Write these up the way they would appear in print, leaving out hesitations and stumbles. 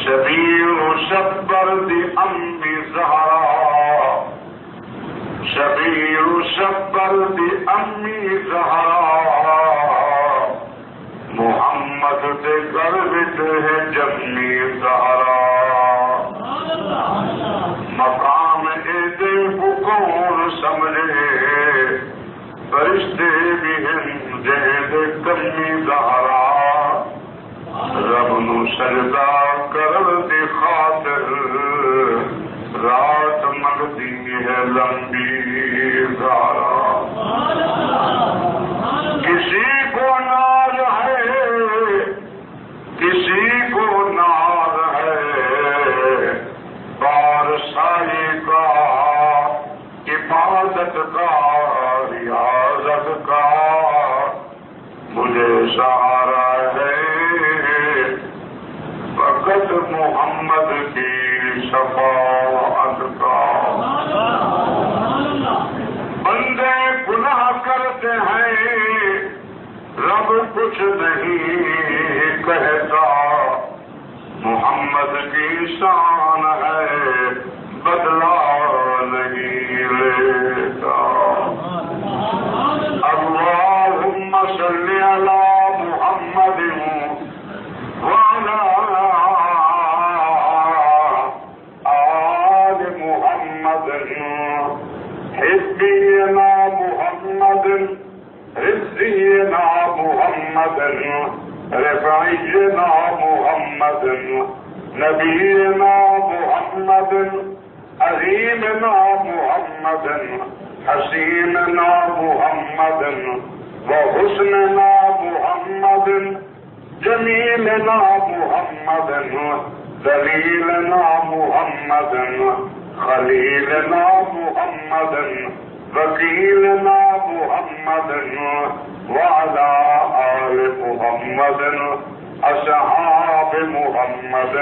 شبیر شبرد امی زہرا، شبیر شبرد امی زہرا، محمد دے گھر وچ ہے جمی زہرا، مقام دے کو کون سمجھے، فرشتے بھی ہیں جہد کمی زہرا، رب نو سجدہ کرن دی خاطر رات منگتی ہے لمبی زہرا، کسی کو ناز ہے کسی کو ناز ہے، بارسائی کا عبادت کا ریاضت کا، مجھے سہارا ہے فقط محمد کی شفاعت کا، بندے گناہ کرتے ہیں رب کچھ نہیں کہتا، محمد کی شان ہے بدلا نہیں لیتا، اللہم صلی علی محمد وعلی آل محمد، حزبینا محمد حزبینا محمد، رفعینا محمد، نبینا محمد، عظیمنا محمد، حسیننا محمد، وحسننا محمد، جمیلنا محمد، دلیلنا محمد، خلیلنا محمد، وکیلنا محمد، وعلى آل محمد، اصحاب محمد،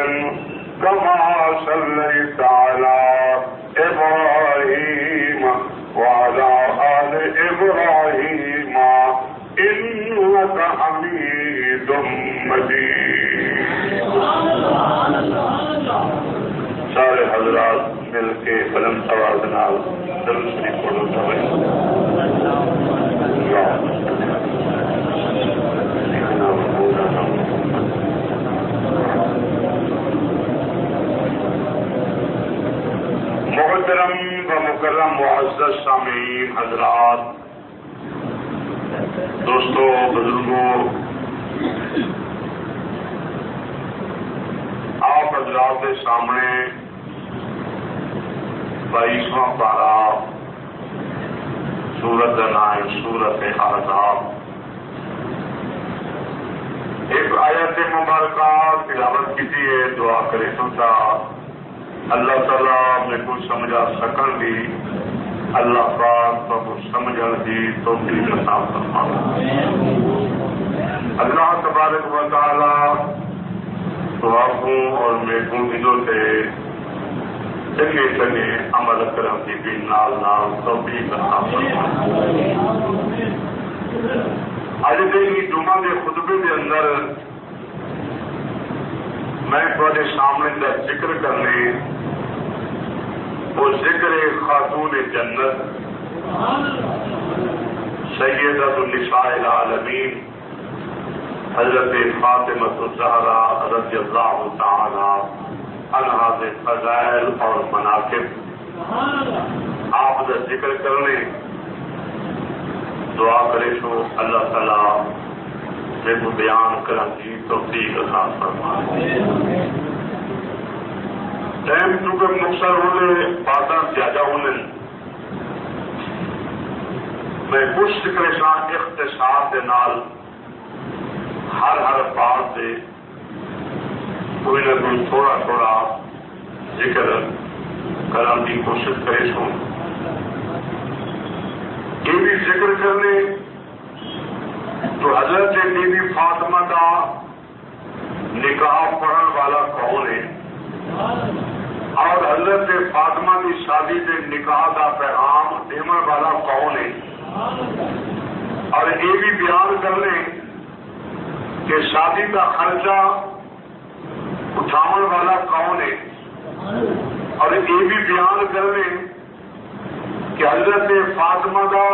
كما صليت على إبراهيم وعلى آل إبراهيم إنك حميد مجيد۔ سارے حضرات مل کے بلند آواز نال درود شریف پڑھو۔ محترم و مکرم معزز سامعین حضرات، دوستو، بزرگوں، آپ حضرات کے سامنے 22واں پارہ سورت کا نام سورت احزاب، ایک آیت مبارکہ تلاوت کی ہے، دعا کرے تو اللہ تعالیٰ میں کو سمجھا سکن دی، اللہ پاک تو سمجھن دی توفیق عطا فرمائے۔ اللہ تبارک و تعالیٰ دعاؤں اور میکوں دلوں سے چنگے چنگے عمل کرم کی بھی نال نال توفیق عطا فرمائے۔ اج دے جمعہ کے خطبے کے اندر میں تھوڑے سامنے کا ذکر کرنے، وہ ذکر خاتون جنت سیدۃ النساء العالمین حضرت فاطمہ الزہرا رضی اللہ تعالی عنہا کے فضائل اور مناقب آپ کا ذکر کرنے، دعا کرے تو اللہ تعالی کو بیان کرنے کی توفیق عطا فرمائے۔ ٹائم چونکہ مختصر ہونے، باتیں زیادہ ہونے، میں کچھ ذکر شان اختصار کے نال ہر بات سے کوئی نہ کوئی تھوڑا تھوڑا ذکر کرنے کی کوشش کرے سوں۔ یہ بھی ذکر کرنے تو حضرت بی بی فاطمہ کا نکاح پڑھن والا کون ہے، اور حضرت فاطمہ کی شادی کے نکاح کا پیغام دینے والا کون ہے، اور یہ بھی بیان کر لیں کہ شادی کا خرچہ اٹھاون والا کون ہے، اور یہ بھی بیان کرنے کہ حضرت فاطمہ کا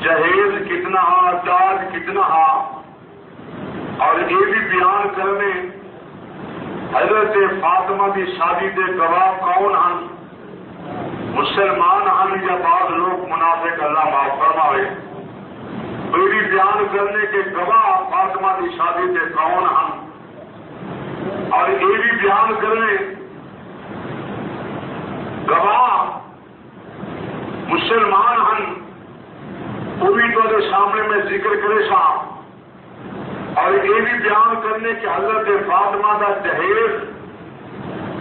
جہیز کتنا ہا، داج کتنا ہا، اور یہ بھی بیان کرنے حضرت فاطمہ کی شادی کے گواہ کون ہیں، مسلمان ہیں یا بعض لوگ منافق، اللہ معاف فرمائے۔ یہ بھی بیان کرنے کے گواہ فاطمہ کی شادی کے کون ہیں، اور یہ بھی بیان کرنے گواہ مسلمان ہیں، وہ بھی تو سامنے میں ذکر کرے سا، اور یہ بھی بیان کرنے کہ حضرت فاطمہ کا جہیز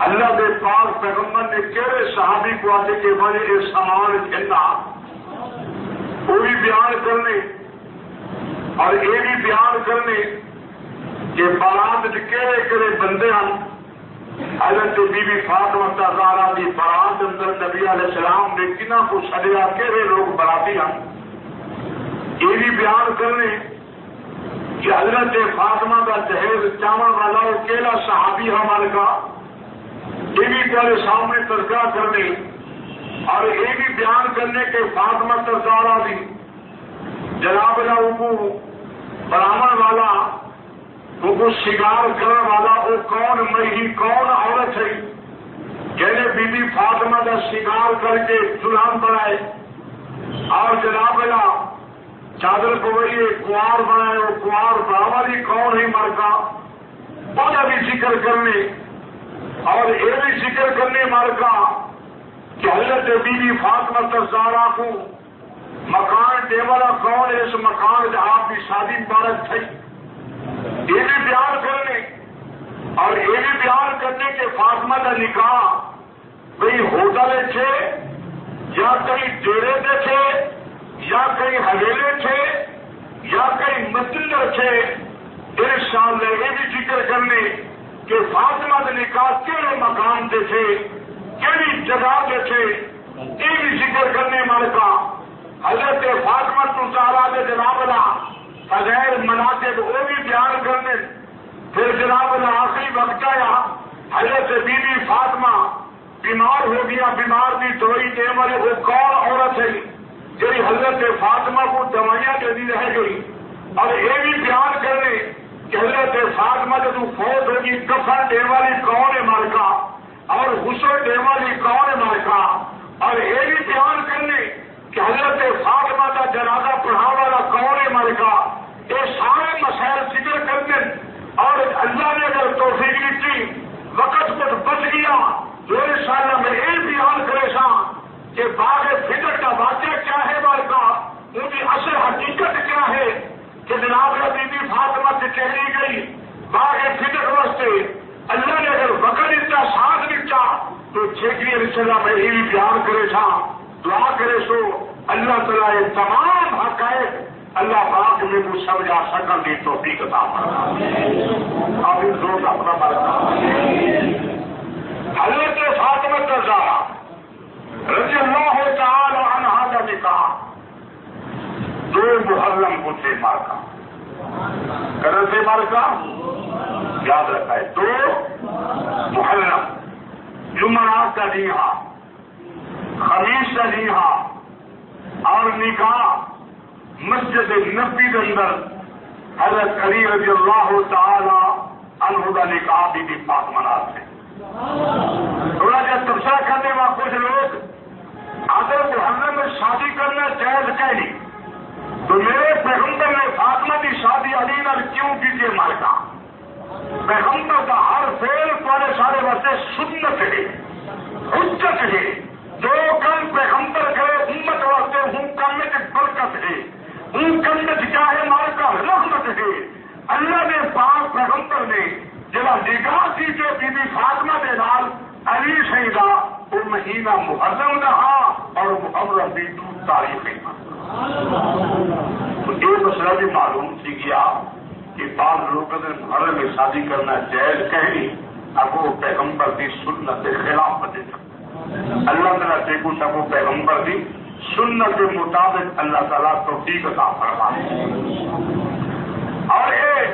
اللہ کے پاک پیغمبر نے کہڑے صحابی کو آتے کہ بنے یہ سامان کھیلنا، وہ بھی بیان کرنے، اور یہ بھی بیان کرنے کہ بارات کہڑے کہڑے بندے ہیں، حضرت بی بی فاطمہ زہرا کی بارات اندر نبی علیہ السلام نے کنہ کو سجا، کہڑے لوگ براتی ہیں، یہ بھی بیان کرنے کہ حضرت فاطمہ کا جہیز چاول والا وہ کیلا صحابی ہمارے کا، یہ بھی تیرے سامنے تذکرہ کرنے، اور یہ بھی بیان کرنے کہ فاطمہ زہرا بھی جناب کو براہمن والا، وہ شکار کرنے والا وہ کون مئی کون عورت ہے، کہنے بی بی فاطمہ کا شکار کر کے دلہن بنائے، اور جناب چادر کو وہی کنوار بنائے، وہ کنوار براہمن ہی کون ہے مرکا، وہ بھی ذکر کرنے، اور یہ بھی ذکر کرنے مرکا کہ حضرت بی بی فاطمہ زہرا کو مکان دے والا کون ہے، اس مکان سے آپ کی شادی مبارک تھی، یہ بھی بیان کرنے، اور یہ بھی بیان کرنے کہ فاطمہ کا نکاح کہیں ہوٹل تھے یا کہیں ڈیرے پہ تھے یا کہیں حویلے تھے یا کہیں مسجد تھے، انشاءاللہ یہ بھی ذکر کرنے کہ فاطمہ کا نکاح کہڑے مقام سے تھے، کہڑی جگہ پہ تھے، یہ بھی ذکر کرنے مالکا حضرت فاطمہ زہرا کے جناب بغیر مناسب وہ بھی بیان کرنے، پھر جناب آخری وقت آیا حضرت بی بی فاطمہ بیمار ہو گیا، بیمار کی دوائی دے والے وہ کون عورت ہے جی حضرت فاطمہ کو دوائیاں دینی رہ گئی، اور یہ بھی بیان کرنے کہ حضرت فاطمہ جب فوت ہوگی کفن دے والی کون ہے مالکا، اور غسل دے والی کون ہے مالکا، اور یہ بھی بیان کرنے کہ حضرت فاطمہ کا جنازہ پڑھا والا کون ہے مالکا، یہ سارے مسائل ذکر کرنے، اور اللہ نے اگر توفیق دیتی وقت کچھ بچ گیا جو انشاءاللہ میں یہ بیان کرے سا کہ باغ فکر کا واقعہ کیا ہے مالکا، ان کی اصل حقیقت کیا ہے کہ جناب بی بی فاطمہ سے چلی گئی باغ فکر واسطے، اللہ نے اگر وقت اتنا ساتھ دیتا تو چھیکری انشاءاللہ میں یہ بھی بیان کرے سا، دعا کرے سو اللہ تعالیٰ یہ تمام حقائق اللہ پاک میں کو سمجھا سکن دی توفیق عطا فرمائے، آپ اس روز اپنا برکا۔ حضرت فاطمہ زہرا رضی اللہ تعالی عنہا کا نکاح 2 محرم کو تھے مارکا، کرن سے مارکا یاد رکھا ہے 2 محرم، جمعرات کا دن ہا، خمیس کا دن ہا، اور نکاح مسجد نبی کے اندر حضرت علی رضی اللہ تعالی عنہ کا نکاح بی بی فاطمہ سے۔ تھوڑا جا تبصرہ کرنے میں کچھ لوگ اگر محرم میں شادی کرنا جائز کہیں تو میرے پیغمبر نے فاطمہ کی شادی علی نال کیوں کیجیے مالکا، پیغمبر کا ہر فعل تمہارے سارے واسطے سنت ہے، حجت ہے، جو کم پیغمبر کرے امت واسطے ہوں کم میں برکت ہے، ہوں کم میں کیا ہے مالکا رحمت ہے۔ اللہ نے پاک پیغمبر نے جب نکاح کی جو بی بی فاطمہ کے نال علی شہیدہ وہ مہینہ محرم رہا اور محرم بھی 2 تاریخ ہے۔ تو یہ مسئلہ بھی معلوم تھی گیا کہ بعض لوگ اگر محرم میں شادی کرنا جائز کہیں اب وہ پیغمبر کی سنت کے خلاف بنے سکتے، اللہ تعالیٰ دیکھو سب وہ پیغمبر کی سنت کے مطابق اللہ تعالیٰ توفیق عطا فرمائے۔ اور یہ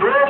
2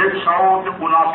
179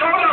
14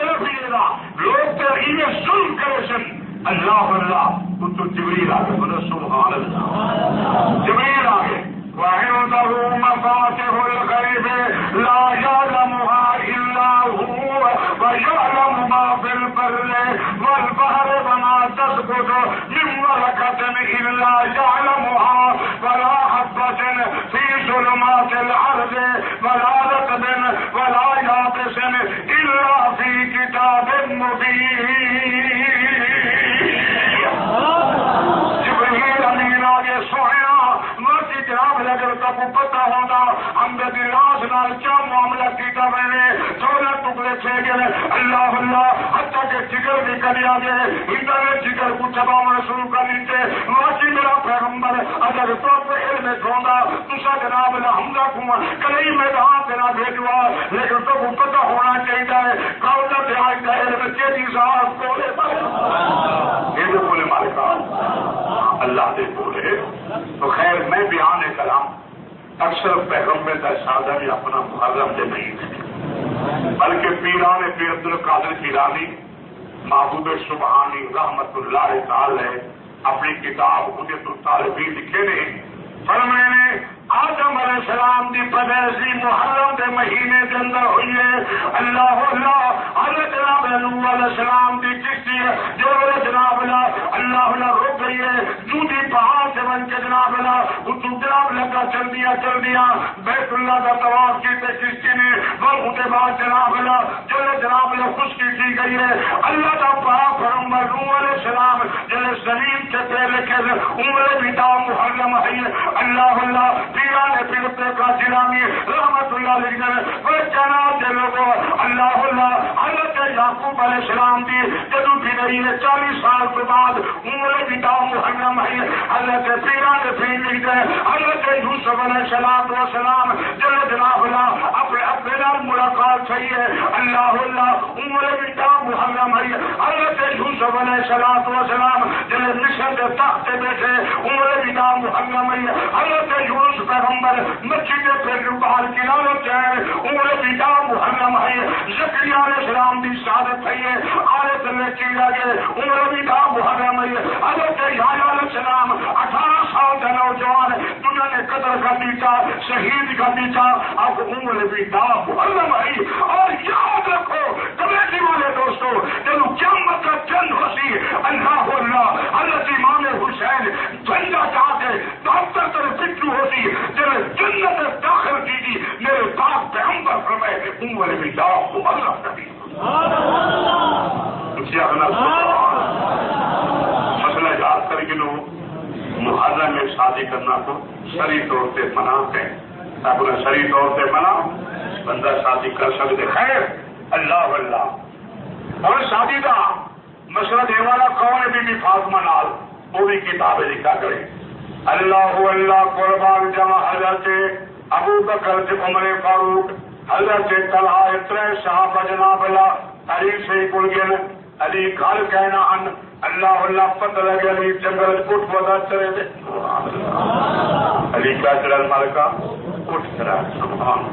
طرف گا لوگ ترغیب ظلم کرے سن اللہ اللہ تو جبریل آگے بولو سبحان اللہ جبریل آگے وعنده مفاتح الغيب لا يعلمها إلا هو ويعلم ما في البر والبحر وما تسقط من ورقة إلا يعلمها ولا حبة في ظلمات الأرض ولا رطب ولا يابس إلا في كتاب مبين جبريل أمين آگے سویا جناب اگر تب پتا ہوگا ہم نے لاش نال کیا معاملہ کیتا میں نے 16 ٹکڑے تھے گئے اللہ اللہ حتیٰ کہ جگر بھی کر آ گئے انٹرنیٹ جگر کو چبانا شروع کر دیتے واقعی میرا پیغمبر اگر تو علم ہوگا دوسرا جناب حملہ کو کئی میدان دینا بھیجوا لیکن تو پتا ہونا چاہیے کاؤنٹر دیہات کا علم تیزی صاحب بولے یہ جو بولے مالکان اللہ دے بولے تو خیر میں بیان کلام اکثر پیغمبر کا سادہ بھی اپنا محرم دے نہیں تھے بلکہ پیران پیر عبد القادر جیلانی محبوب سبحانی رحمت اللہ تعالی اپنی کتاب حجت الطالبین لکھے نے فرمائے نے آدم علیہ السلام دی پیدائشی محرم دے مہینے کے اندر ہوئی ہے اللہ اللہ حضرت جناب نوح علیہ السلام دی کشتی ہے جو جناب اللہ رک گئی ہے جودی پہاڑ سے بن کے جناب جناب لگا چل دیا بیت اللہ کا طواف کیتے کشتی نے وقت کے بعد جناب جناب خشکی کی گئی ہے اللہ کا پاک پیغمبر نوح علیہ السلام جل زمین کے پہلے کے عمر بتا محرم ہے اللہ اللہ پیران پیر کا جیلانی رحمت اللہ علیہ وہ کہنا دے لوگوں اللہ اللہ حضرت یعقوب علیہ السلام دی جدو بھی رہی ہے 40 سال کے بعد عمر بتا محرم ہے حضرت پیران پیر لکھ گئے حضرت یوسف علیہ السلام جل جناب اللہ اپنے نام ملاقات صحیح ہے اللہ اللہ عمر بتا محرم ہے حضرت یوسف علیہ السلام جل مصر کے تخت بیٹھے عمر بتا محرم ہے حضرت یونس پیغمبر مسجد پھر باہر کناروں چاہے عمر بتا محرم ہے زکریا علیہ السلام کی شہادت ہے آیت میں کی گئے عمر بتا محرم ہے حضرت یحییٰ علیہ السلام 18 سال کا نوجوان دنیا نے قتل کر دیتا شہید کر دیتا اب عمر بتا محرم ہے اور یاد رکھو کمیٹی والے دوستوں جب قیامت کا چند ہوسی اللہ اللہ حضرت امام حسین جنگا چاہ کے ڈاکٹر طرف فکر ہوتی جب جنت داخل کی گی میرے پاک پیغمبر فرمائے عمر بتا محرم کبھی مسئلہ یاد کر کے لوگ محرم میں شادی کرنا تو شرعی طور سے منع ہے اپنا شرعی طور سے منع بندہ شادی کر سکتے خیر اللہ اللہ اور شادی کا مسئلہ دے والا کون ہے بی فاطمہ نال وہ بھی کتابیں لکھا کرے اللہ اللہ قربان جمع حضرت ابو بکر سے عمر فاروق حضرت طلحہ اترے صحابہ جناب اللہ علی سے کل گل علی گھر کہنا ان اللہ اللہ پتہ لگے علی جنگل کٹ ودا چلے تھے علی کیا چلا مالکا کٹ چلا سبحان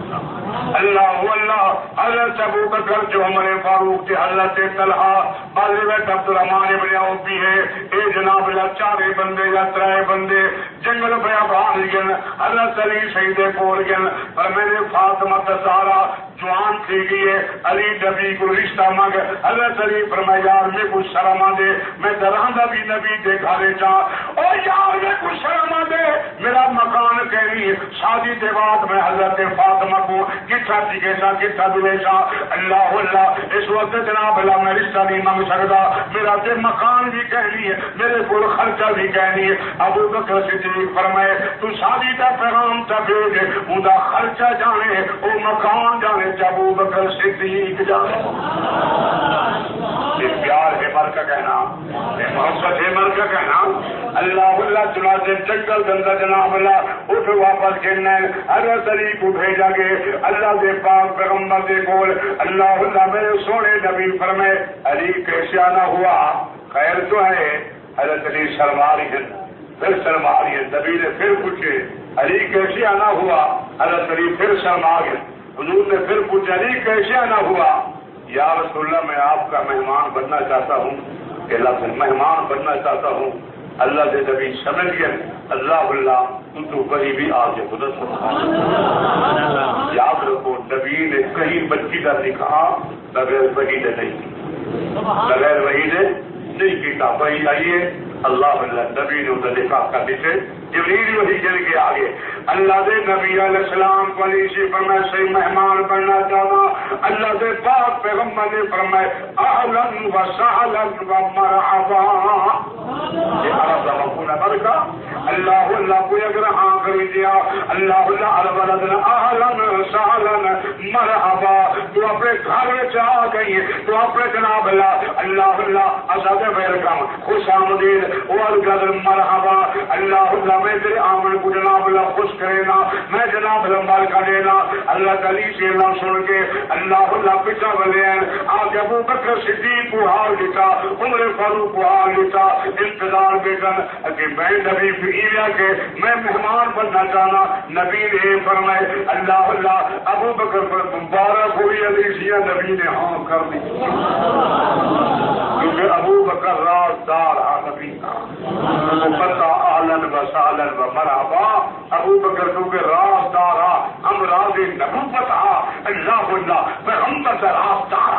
اللہ اللہ حضرت ابو بکر جو عمر فاروق کے حضرت طلحہ حضرت عبد الرحمن ابن عوف بھی ہے اے جناب اللہ 4 بندے یا 3 بندے جنگل بیابان گن حضرت علی شہید کول گن اور میں نے فاطمہ زہرا جوان تھی گئی ہے علی نبی کو رشتہ مانگ حضرت علی فرمایا یار میں کچھ شرم دے میں درہندہ بھی نبی دیکھا لے چاہ اور یار میں کچھ شرم دے میرا مکان کہنی شادی کے بعد میں حضرت فاطمہ کو کتھا چکیسا کتھا دلیسا اللہ اللہ اس وقت جناب اللہ میں رشتہ نہیں مانگ سکتا میرا تے مکان بھی کہنی ہے میرے کو خرچہ بھی کہنی ہے ابو بکر صدیق فرمائے تو شادی کا پیغام تا بھیج ان کا خرچہ جانے وہ مکان جانے ابو بکر صدیق جانے یہ پیار ہے مر کا کہنا یہ محبت ہے مر کا کہنا اللہ اللہ چنانچہ جنگل گندا جناب اللہ اٹھ واپس گرنا حضرت علی کو بھیجا گے اللہ دے پاک پیغمبر دے کول اللہ اللہ میرے سونے نبی فرمائے علی کیسے آنا ہوا خیر تو ہے حضرت علی شرماری ہے پھر شرماری ہے نبی نے پھر پوچھے علی کیسے آنا ہوا حضرت علی پھر شرما گئے حضور نے پھر پوچھا علی کیسے آنا ہوا یا رسول اللہ میں آپ کا مہمان بننا چاہتا ہوں کہ اللہ سے مہمان بننا چاہتا ہوں. اللہ سے نبی سمجھ گئے اللہ تو کہیں بھی آگے خدا یاد رکھو نبی نے کہیں بچی کا نکاح بغیر وحی نے نہیں بغیر وحی نے نہیں کیتا. وہی آئیے اللہ نبی نے ادھر نکاح کر دیتے جبریل وہی چل کے آگے اللہ دے نبی علیہ السلام کو علی سے فرمائے صحیح مہمان بننا چاہتا. اللہ دے پاک پیغمبر نے فرمائے اہلا و سہلا و مرحبا. یہ عرب مقولہ برکا اللہ اللہ کوئی اگر ہاں کر دیا اللہ اللہ الولدنا اہلا سہلا مرحبا. تو اپنے گھر میں آ گئی تو اپنے جناب اللہ اللہ ازاد ویلکم خوش آمدید والقدر مرحبا. اللہ اللہ میں تیرے آمن کو جناب اللہ خوش کرے نا میں جناب لمبار کا لینا اللہ تعالی سے اللہ سن کے اللہ اللہ پچھا بلے ہیں آج ابو بکر صدیق کو حال لیتا عمر فاروق کو حال لیتا انتظار بیٹن کہ میں نبی فیریا کے میں مہمان بننا چاہنا. نبی نے فرمائے اللہ اللہ ابو بکر پر مبارک ہوئی علیشیا نبی نے ہاں کر دی کیونکہ ابو بکر رازدار نبی کا پتہ اہلن و سہلن و مرحبا. ابو بکر کیونکہ رازدار ہم راز نبوت اللہ اللہ پیغمبر سے رازدار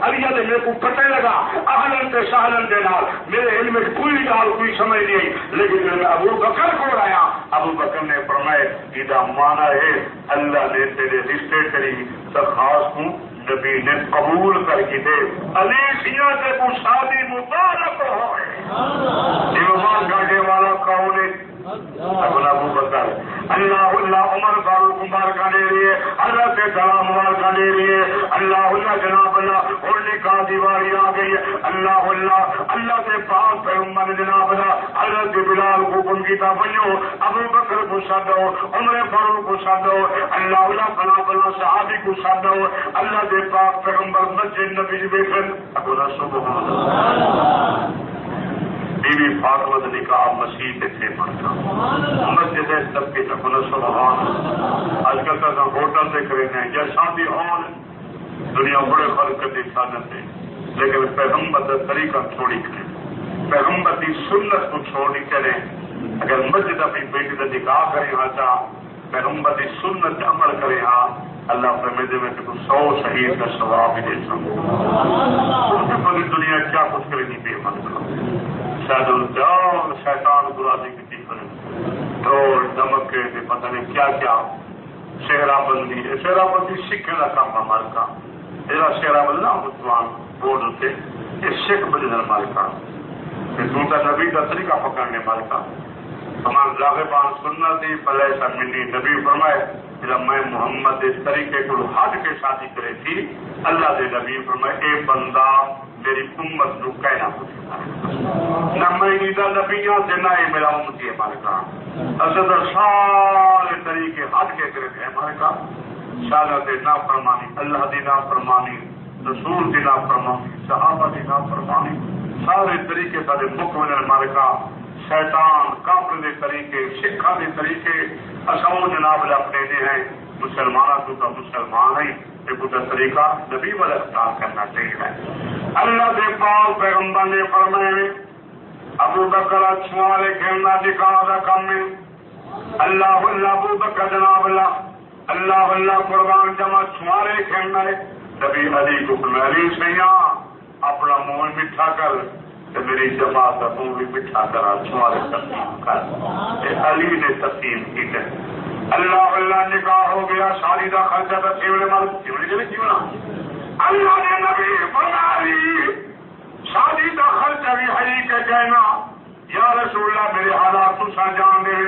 علی نے میرے کو پتہ لگا اہلن سے سہلن کے نال میرے علم میں کوئی گال کوئی سمجھ نہیں آئی لیکن میں ابو بکر کو آیا ابو بکر نے فرمائے یہ مانا ہے اللہ نے تیرے رشتے کری درخواست ہوں نبی نے قبول کر کے دے علی سیاں سے کو شادی مبارک ہو ایمان گاڑے والا کون ہے ابو بکر اللہ اللہ عمر فاروق مبارکہ دے رہی ہے حضرت سلام مبارکہ دے رہی ہے اللہ اللہ جناب اللہ اور نکاح دیواری آ گئی ہے اللہ اللہ اللہ کے پاس پیغمبر جناب اللہ حضرت بلال کو حکم کیتا بنو ابو بکر کو سادو عمر فاروق کو سادو اللہ اللہ فلاں فلاں صحابی کو سادو اللہ کے پاس پیغمبر مسجد نبی بیٹھن ابو سبحان اللہ بی بی فاطمہ نکاح مسیح تھے پڑھتا مسجد سب کے تکن سبحان. آج کل کا ہوٹل دیکھ رہے ہیں یا شادی ہال دنیا بڑے فرق کرتے سادت ہے لیکن پیغمبر کا طریقہ چھوڑی کریں پیغمبر کی سنت کو چھوڑی کریں. اگر مسجد اپنی بیٹی کا نکاح کریں ہاں چاہ پیغمبر کی سنت عمل کریں ہاں اللہ فرمیدے میں تو 100 شہید کا ثواب بھی دے سکوں. پوری دنیا کیا کچھ کرے نہیں بے مطلب جاؤ شیطان برادری کی کرے ڈھول دمکے پتہ نہیں کیا کیا شہرا بندی سکھ کا کام ہمارے کا میرا شہرا بند نا مسلمان بورڈ ہوتے یہ سکھ بجے ہمارے کا دوسرا نبی کا طریقہ پکڑنے والے کا ہمارے راغبان سننا تھی پہلے ایسا ملی نبی فرمائے جب میں محمد اس طریقے کو ہٹ کے شادی کرے تھی اللہ دے نبی فرمائے اے بندہ میری امت نو کہنا نہ میں نبیاں سے نہ میرا امتی ہے ہمارے کا اصل سارے طریقے ہٹ کے کرے تھے ہمارے کا شادت نہ فرمانی اللہ دی نہ فرمانی رسول دی نہ فرمانی صحابہ دی نہ فرمانی سارے طریقے سارے مکمل ہمارے کا شیطان کافر دے طریقے سکھا دے طریقے اصل جناب اپنے دے ہیں مسلمانوں کو تو مسلمان ہیں یہ طریقہ نبی والا اختیار کرنا چاہیے. اللہ کے پاک پیغمبر نے فرمائے ابو بکر چھوارے کھیلنا نکاح کا کام میں اللہ اللہ ابو بکر جناب اللہ اللہ اللہ قربان جمع چھوارے کھیلنا ہے نبی علی کو علی سے یہاں اپنا منہ میٹھا کر میری جماعت کا منہ بھی میٹھا کرا چھوارے تقسیم کر علی نے تقسیم کی ہے. اللہ اللہ نکاح ہو گیا شادی کا خرچہ تھا سیوڑے مال سیوڑے کیوں اللہ نے نبی بنا لی شادی کا خرچہ بھی ہری کے کہنا یا رسول اللہ میرے حالات تو سا جان دے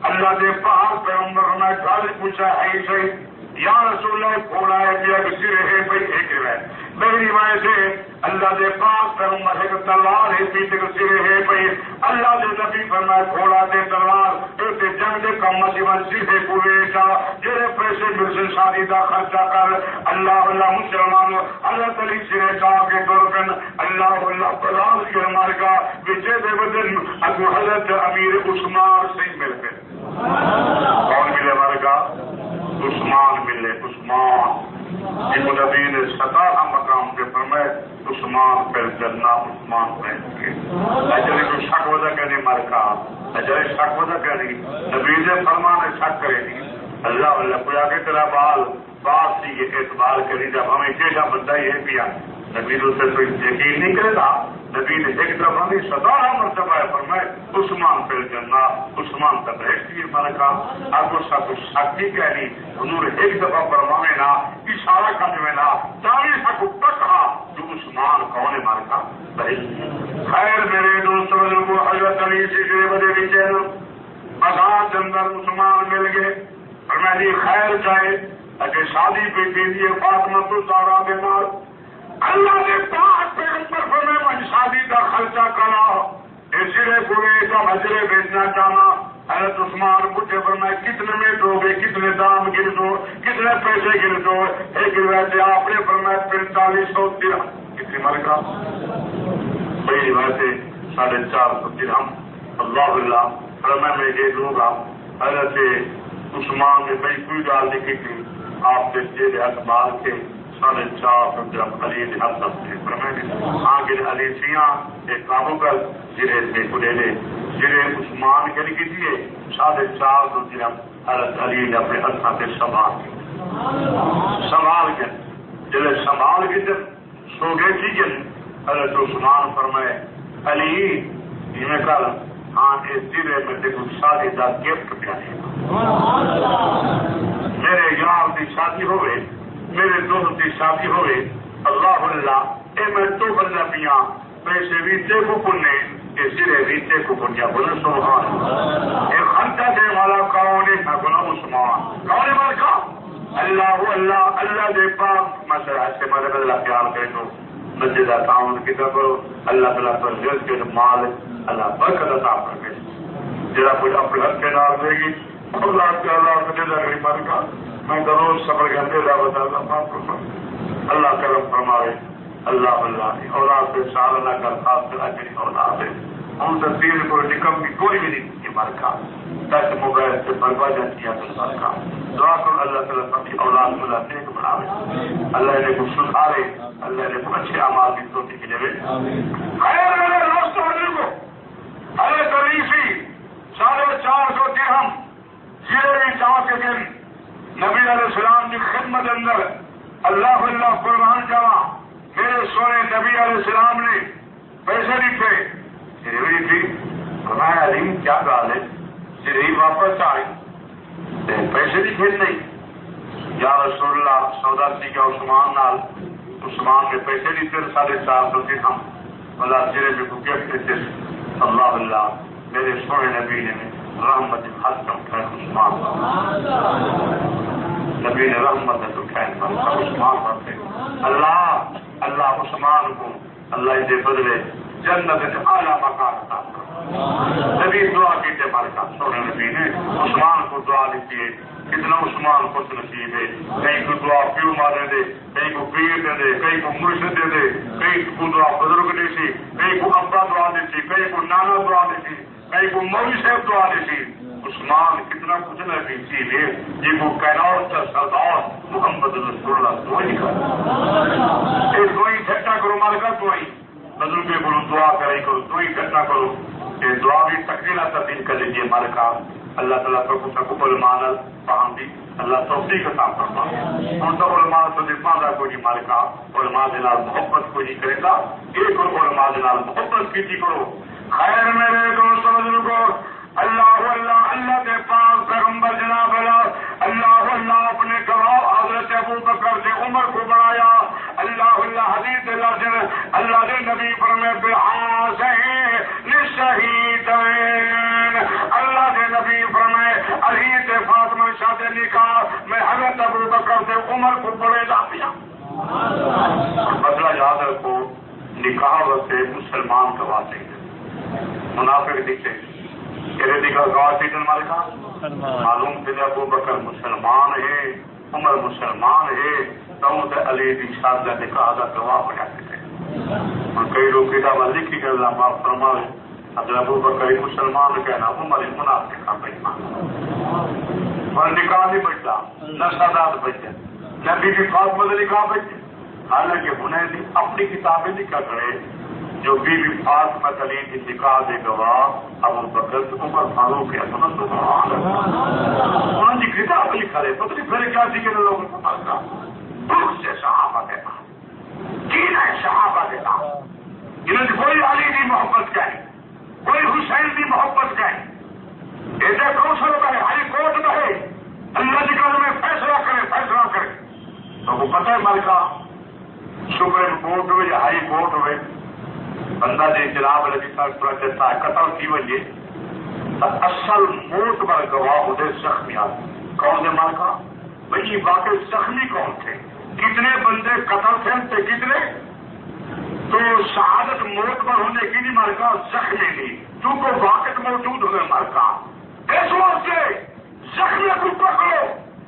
اللہ کے پاس پیغمبر میں گھر پوچھا ہے صحیح یا رسول اللہ کھولا ہے بیا کسی رہے بھائی ایک ہے میری وجہ سے اللہ کے پاس پیغمبر ایک تلوار ہے پیچھے کسی رہے بھائی اللہ کے نبی فرمائے کھولا دے تلوار ایک جنگ دے کم مسیح سے پورے کا جڑے پیسے مل سے شادی کا خرچہ کر اللہ اللہ مسلمان اللہ علی سے کہا کے دورکن اللہ اللہ پلاس کے ہمارے کا وجے دے بدن ابو حضرت امیر عثمان سے مل گئے کون ملے ہمارے کا عثمان ملے عثمان جب نبی نے 17 مقام کے فرمائے عثمان پھر جنہ عثمان پہن کے اجرے کو شک وجہ کرنی مرکا اجرے شک وجہ کرنی نبی نے فرمانے شک کرے گی اللہ اللہ کوئی آگے تیرا بات سی یہ اعتبار کری جب ہمیں کیسا بندہ یہ پیا نبی نے اسے کوئی یقین نہیں کرے تھا نبی نے ایک دفعہ نہیں 17 مرتبہ ہے فرمائے عثمان پھر جنہ عثمان تک رہتی ہے مرکا آپ کو سب کچھ شکی کہنی حضور ایک دفعہ فرماوے نا اشارہ کرنے نا چالیس سکو تکا جو عثمان کون ہے مرکا خیر میرے دوستوں کو حضرت علی سے بدے بھی چینل آزاد اندر عثمان مل گئے اور میں نے خیر چاہے اگر شادی پہ دے دیے فاطمہ تو زہرا کے نال اللہ نے پاک پیغمبر فرمائے من شادی کا خرچہ کرا اسی لیے پورے کا حجرے بیچنا چاہنا حضرت عثمان پوچھے فرمائے کتنے میں دو گے کتنے دام گر دو کتنے پیسے گر دو ایک روایت آپ نے فرمایا 4500 درہم کتنی مرکا بڑی روایت 450 درہم اللہ اللہ فرمایا میں یہ دوں گا حضرت عثمان نے بھائی کوئی گال نہیں کی آپ کے جیل ہاتھ مار کے 450 درہم علی نے ہاتھ سکتے فرمائے آگے علی سیاں ایک کاموں کر جرے سے کھلے لے جرے عثمان کے لکھی دیے 450 درہم حضرت علی نے اپنے ہاتھوں سے سنبھال کے جلے سنبھال کے جب سو گئے تھی کہ حضرت عثمان فرمائے علی یہ کل ہاں اس جرے میں دیکھو شادی کا گفٹ پیانے میرے یار کی شادی ہوئے میرے دوست کی شادی ہوئے اللہ اللہ اے میں تو بننا پیا پیسے ریچے کو پننے یہ سرے ریچے کو پنیا بولے سبحان اے خرچہ دے والا کون ہے گنا عثمان کون ہے مالکا اللہ اللہ اللہ دے پاک مسئلہ سے مدد اللہ پیار کرے تو مسجد تعاون کی کرو اللہ تعالیٰ پر جلد کے مال اللہ برکت عطا کر جرا کچھ اپنے حق کے نام دے گی اللہ کے اللہ کو دے گی مالکا میں روز صبر کرتے رہا بتا اللہ کرم فرمائے اللہ اللہ اولاد سے سال نہ کر خاص کر اجری اولاد ہے ہم تصویر کو نکم کی کوئی بھی نہیں مارکا تک موبائل سے برباد کیا کا دعا کر اللہ تعالیٰ اپنی اولاد کو نیک بناوے اللہ نے کچھ سدھارے اللہ نے کچھ اچھے اعمال کی توفیق دے خیر میرے دوستوں کو ارے قریشی 450 درہم جیرے چاہ کے دن نبی علیہ السلام کی خدمت اندر اللہ اللہ قربان جاوا میرے سونے نبی علیہ السلام نے پیسے دیتے سری تھی فرمایا علی کیا گال ہے سری واپس آئی پیسے دی کھیل نہیں یا رسول اللہ سودا سی کا عثمان نال عثمان نے پیسے دیتے 450 درہم اللہ سرے میں کو گفٹ دیتے اللہ اللہ میرے سونے نبی نے رحمت حسن خیر عثمان نبی نے رحمت تو خیر عثمان کرتے اللہ اللہ عثمان کو اللہ دے بدلے جنت اعلیٰ مقام عطا نبی دعا کی تھے مالکا سونے نبی نے عثمان کو دعا دیتی ہے کتنا عثمان خوش نصیب ہے کہیں کو دعا پیو مارے دے کہیں کو پیر دے دے کہیں کو مرشد دے دے کہیں کو دعا بزرگ دے سی کہیں کو ابا دعا دیتی کہیں کو نانا دعا دیتی کہیں کو مولوی صاحب دعا دیتی عثمان کتنا کچھ نہ بیچی ہے یہ کو کائنات کا سردار محمد رسول اللہ دعائی کا یہ دعائی ٹھٹا کرو مالکا دعائی بزرگ کرو دعا کرے کرو دعائی ٹھٹا کرو یہ دعا بھی تقریرہ تبدیل کر لیجیے مالکا اللہ تعالیٰ پر کچھ حکم المانل فہم دی اللہ توفیق عطا فرما ہوں تو علماء تو دفاع کوئی نہیں مالکا علماء جنال محبت کوئی نہیں کرے گا ایک اور علماء جنال محبت کیجی کرو خیر میرے دوستوں بزرگوں اللہ اللہ اللہ کے پاس پیغمبر جناب اللہ اللہ اپنے گواہ حضرت ابو بکر سے عمر کو بڑھایا اللہ اللہ حدیث اللہ نے نبی فرمائے شہیدین اللہ کے نبی فرمائے علی سے فاطمہ شادی نکاح میں حضرت ابو بکر سے عمر کو بڑے لا دیا مسئلہ یاد رکھو نکاح سے مسلمان گواتے ہیں منافق دکھتے معلوم تھے ابو بکر مسلمان ہے عمر مسلمان ہے تو علی کی شادی نکاح کا گواہ بنا تھے اور کئی لوگ کتاب لکھی کر اللہ معاف فرمائے حضرت ابو بکر مسلمان کہنا عمر منافق کا بیمان اور نکاح نہیں بچتا نہ سادات بچے کیا بی بی فاطمہ نے لکھا بھائی؟ حالانکہ انہیں بھی اپنی کتابیں لکھا کرے جو بی بی فاطمہ علی کی نکاح دے گواہ ابو بکر عمر فاروق انہوں نے کتاب لکھا رہے پتہ نہیں پھر کیا سیکھے لوگوں کو پڑھتا دور سے صحابہ دیتا کین ہے صحابہ دیتا انہوں نے کوئی علی کی محبت کہیں کوئی حسین کی محبت کہیں ایسے کوشل کرے ہائی کورٹ رہے اللہ کی قدر میں فیصلہ کرے تو وہ پتہ ہے ملکہ سپریم کورٹ ہوئے یا ہائی کورٹ ہوئے بندہ جی جناب لگی تھا چلتا ہے قتل کی وجہ اصل موت پر گواہ ہوتے زخمی آتے کون سے ملکہ بھائی واقعی زخمی کون تھے کتنے بندے قتل تھے کتنے تو شہادت موت پر ہونے کی نہیں ملکہ زخمی نہیں کیونکہ واقع موجود ہوئے ملکہ اس وقت سے زخمی کو پکڑو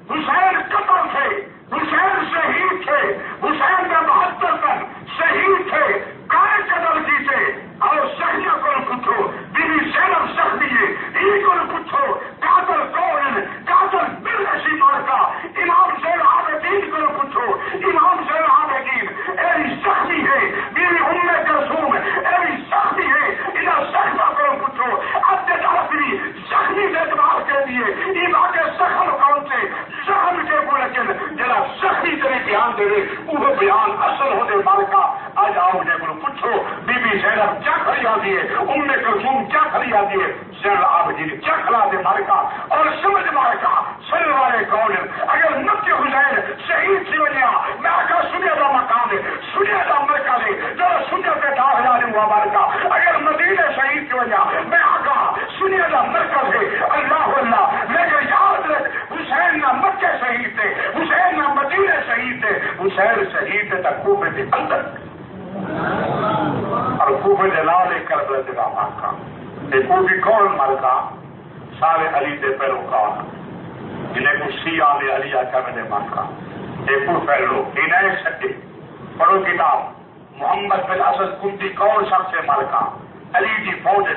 حسین قتل تھے حسین شہید تھے حسین کا 72 تن شہید تھے کائے قتل کی تھے اور شہیدوں کو پوچھو بی بی زینب زخمی ہے یہ کو پوچھو قاتل کون قاتل بالرشی مارکا امام زین العابدین کو پوچھو امام زین العابدین ایری زخمی ہے بیوی ام کلثوم ایری زخمی ہے انہیں زخمہ کو پوچھو عبد العافری زخمی اعتبار کے لیے یہ واقع زخم کون سے زخم کے کو لیکن جنا زخمی تیرے بیان دے رہے وہ بیان اصل ہوتے مارکا آج آؤ مجھے بولو پوچھو بی بی زینب کیا کھڑی آتی ہے ام کلثوم کیا کھڑی آتی ہے زین العابدین کیا کھڑا دے مارکا اور سمجھ مارکا سر والے کون اگر مکہ حسین شہید سی وجہ میں آقا سنیا دا مقام ہے سنیا دا مرکہ ہے جو سنیا پہ داخلہ نہیں ہوا مارکا اگر مدینہ شہید کی وجہ میں آقا سنیا دا مرکز ہے اللہ اللہ لیکن یاد رکھ حسین نہ مکہ شہید تھے حسین نہ مدینہ شہید تھے حسین شہید تھے تک کوفے کے اندر اور کوفے جلال ایک کربلا جگہ مارکا دیکھو بھی کون مارکا سارے علی دے پیروکار جنہیں کو شیعہ نے علی آقا میں نے مارکا دیکھو پہلو انہیں سکے پڑھو کتاب محمد بن اسد کنتی کون شخص سے مارکا علی جی فوج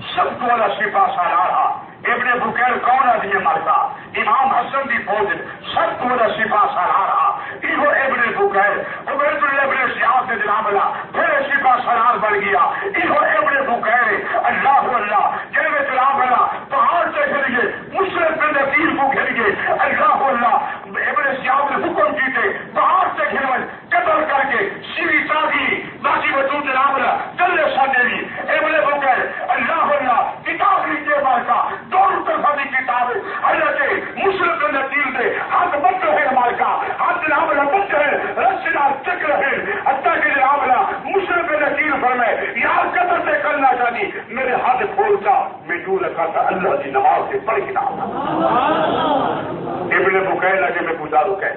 سب کو والا شفا سالارہ ابن بکیر کون آدمی مارکا امام حسن دی فوج سب کو والا شفا سالارہ ایگو ابن بکیر عبید اللہ ابن سیاف نے جناب اللہ پھر شفا سالار بڑھ گیا ایگو ابن بکیر اللہ اللہ جنب جناب اللہ پہاڑ سے گھر گئے مسلم بن نذیر کو گھر گئے اللہ اللہ ابن سیاف نے حکم کی تھے پہاڑ سے گھر قتل کر کے شیری سادی باقی وجود جناب اللہ کل سانے لی ابن بکیر اللہ اللہ کتاب لکھے مارکا دونوں طرف کی کتاب حضرت مسلم بن نذیر دے ہاتھ بند ہے مارکا ہاتھ جناب اللہ بند ہے رسنا چکر ہے حتیٰ کہ جناب اللہ مسلم بن نذیر فرمائے یار قتل سے کرنا چاہتی میرے ہاتھ کھولتا میں جو رکھا تھا اللہ کی نماز سے پڑھ کے نام ابن بکیر لگے میں گزارو کہ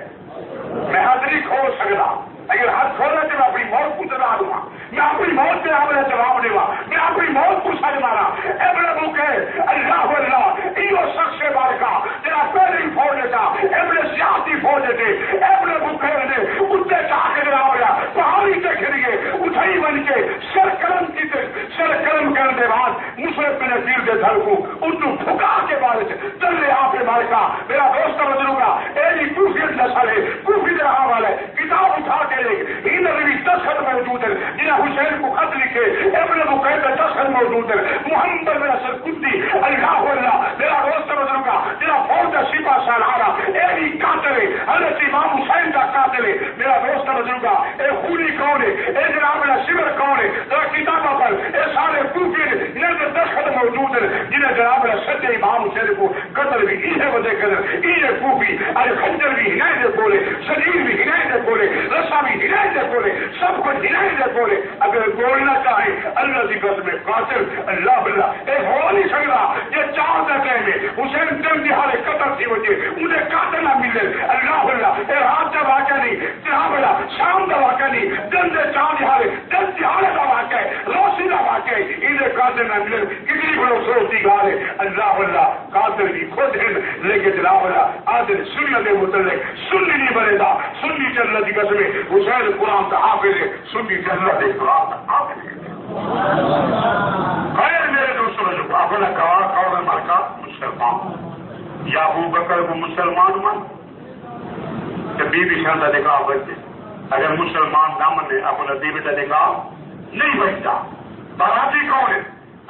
میں ہاتھ نہیں کھول سکتا اگر ہاتھ کھولا تو میں اپنی موت کو دبا دوں گا میں اپنی موت سے آپ نے جواب دے گا میں اپنی موت کو سج مارا ابن بکیر اللہ اللہ یہ شخص سے مارکا تیرا پہلے ہی فوج دیتا ابن سیاسی فوج دیتے ابن بکیر نے اٹھتے چاہ کے جناب پہاڑی سے گھر گئے اٹھائی بن کے سر قلم کرنے کے بعد مسلم بن نذیر کے گھر کو اردو پھکا کے بعد چل رہے آپ مارکا میرا دوست بدلوں گا ایلی کوفی نسل ہے کوفی رہا والا ہے کتاب اٹھا کے دستخط موجود ہے جنہیں حسین کو خط لکھے ابن بکیر کا دستخط موجود ہے محمد بن اسد کنتی اللہ اللہ میرا دوست بدلوں گا جنہیں فوج کا سپاہ سالارہ ایلی قاتل ہے حضرت امام حسین کا قاتل ہے میرا دوست بدلوں گا اے خونی کون ہے اے جناب اللہ شبر کون ہے ذرا کتابوں پر اے سارے کوفی دستخط موجود ہے جنہیں جناب اللہ سد امام حسین کو قتل بھی یہ وجہ قدر یہ کوفی ارے خنجر بھی ہنائے دے بولے شریر بھی ہنائے دے بولے رسا بھی ہنائے دے بولے سب کچھ ہنائے دے بولے اگر بولنا چاہے اللہ کی قسم قاتل اللہ اللہ اے ہو نہیں سکتا یہ چار دیتے ہیں حسین دن دہاڑے قتل کی وجہ انہیں قاتل نہ ملے اللہ اللہ اے رات کا واقعہ نہیں جناب اللہ شام کا واقعہ نہیں دن دے چار دہاڑے دن دہاڑے کا واقعہ ہے روشنی کا واقعہ ہے انہیں قاتل نہ ملے کتنی بڑوں سروتی گار ہے اللہ اللہ قاتل بھی خود ہے لیکن جناب اللہ عادل سنت متعلق سنی نہیں بنے گا سنی چل کی قسم حسین قرآن کا حافظ ہے سنی چل قرآن کا حافظ ہے خیر میرے دوستوں جو اپنا کہا قول مارکا مسلمان یا ابو بکر کو مسلمان مان کہ بیوی شان کا نکاح بچے اگر مسلمان نہ منے اپنا بیوی کا نکاح نہیں بچتا. باراتی کون ہے؟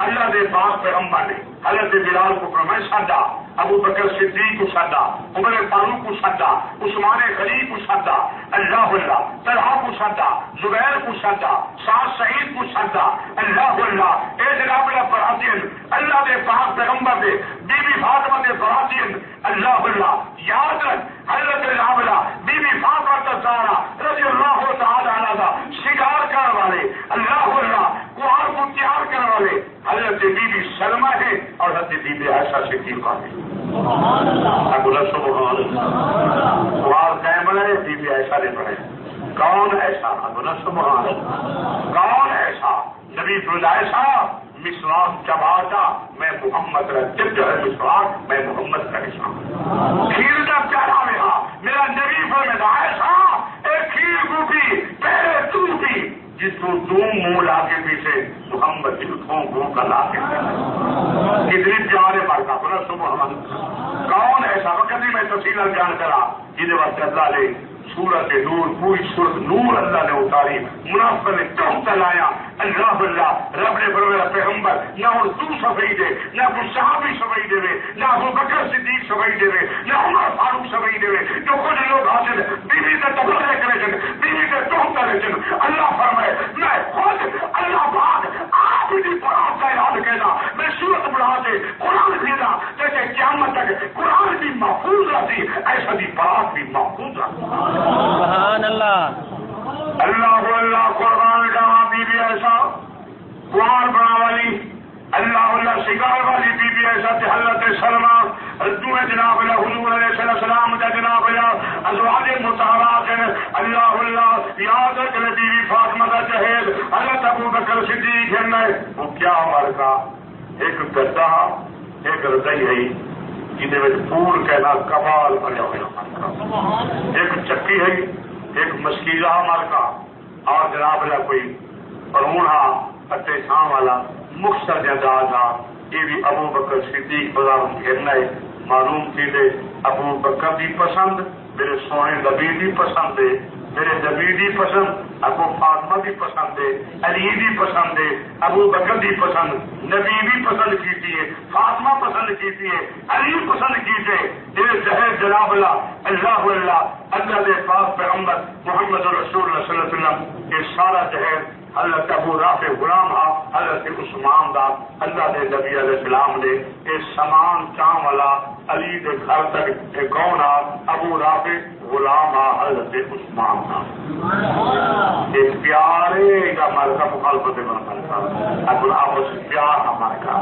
اللہ دے پاک پیغمبر نے حضرت بلال کو فرمایا سادا، ابو بکر صدیق کو سادا، عمر فاروق کو سادا، عثمان غنی کو سادا، اللہ اللہ طلحہ کو سادا، زبیر کو سادا، سعد سعید کو سادا، اللہ اللہ اے جناب اللہ براتین اللہ دے پاک پیغمبر دے بی بی فاطمہ دے براتین اللہ اللہ یاد رکھ حضرت جناب اللہ بی بی فاطمہ زہرا رضی اللہ تعالی عنہا شکار کرنے والے اللہ اللہ قرآن کو تیار کرنے والے حضرت بی بی سلمہ ہے اور حضرت بی بی عائشہ صدیقہ ہے. بولا سبحان اللہ. قرآن قائم ہے بی بی عائشہ نے پڑھے. کون ایسا؟ بولا سبحان اللہ. کون ایسا؟ نبی عائشہ مسواک چباتا میں محمد کا جب جو ہے مسواک میں محمد کا نشان. کھیر کا پیارا میرا نبی فرمایا عائشہ ایک کھیر کو بھی پہلے تو بھی جس کو تم منہ لا کے پیچھے محمد جس کو منہ کا لا کے کتنی پیارے مرتا بولا سبحان. کون ایسا وقت میں تفصیل بیان کرا جن وقت اللہ نے سورت نور پوری سورت نور اللہ نے اتاری منافق نے کم چلایا اللہ اللہ رب نے فرمایا پیغمبر نہ اور تو صفائی دے نہ کوئی صحابی صفائی دے نہ ابو بکر صدیق صفائی دے نہ عمر فاروق صفائی دے جو کچھ لوگ حاصل بیوی سے تبرے کرے جن بیوی سے تم کرے جن اللہ فرمائے میں خود اللہ پاک آپ کی برات کا یاد کہنا میں سورت بڑھا دے قرآن بھیجا جیسے قیامت تک قرآن بھی محفوظ رہتی ایسا بھی برات بھی محفوظ رہتی. سبحان اللہ. اللہ اللہ قربان کا بی بی ایسا قرآن بنا والی اللہ اللہ شکار والی بی بی ایسا تھے حضرت سلمہ دو جناب اللہ حضور علیہ السلام کا جناب اللہ ازواج مطہرات ہیں اللہ اللہ یاد رکھ بی بی فاطمہ کا جہیز حضرت ابو بکر صدیق ہے وہ کیا ہمارے کا ایک گدا ایک رضائی ہے جہد پور کہنا کمال بنیا ہوا ایک چکی ہے ایک مشکیزہ مارکا اور جناب اللہ کوئی پروڑا اٹے چھان والا مختصر جداد تھا یہ بھی ابو بکر صدیق بازار گھیرنا ہے معلوم تھی دے ابو بکر بھی پسند میرے سونے نبی بھی پسند ہے میرے نبی بھی پسند ابو فاطمہ بھی پسند ہے علی بھی پسند ہے ابو بکر بھی پسند نبی بھی پسند کیتی ہے فاطمہ پسند کیتی ہے علی پسند کیتے یہ جہر جناب اللہ اللہ اللہ اللہ دے پاک پیغمبر محمد رسول اللہ صلی اللہ علیہ وسلم یہ سارا جہر حضرت ابو رافع غلام ہا حضرت عثمان دا اللہ دے نبی علیہ السلام نے یہ سامان چاہ والا علی دے گھر تک یہ کون آ ابو رافع غلام آ حضرت عثمان دا ایک پیارے کا مارکا مخالفت بنا ابو آپس پیار ہمارے کا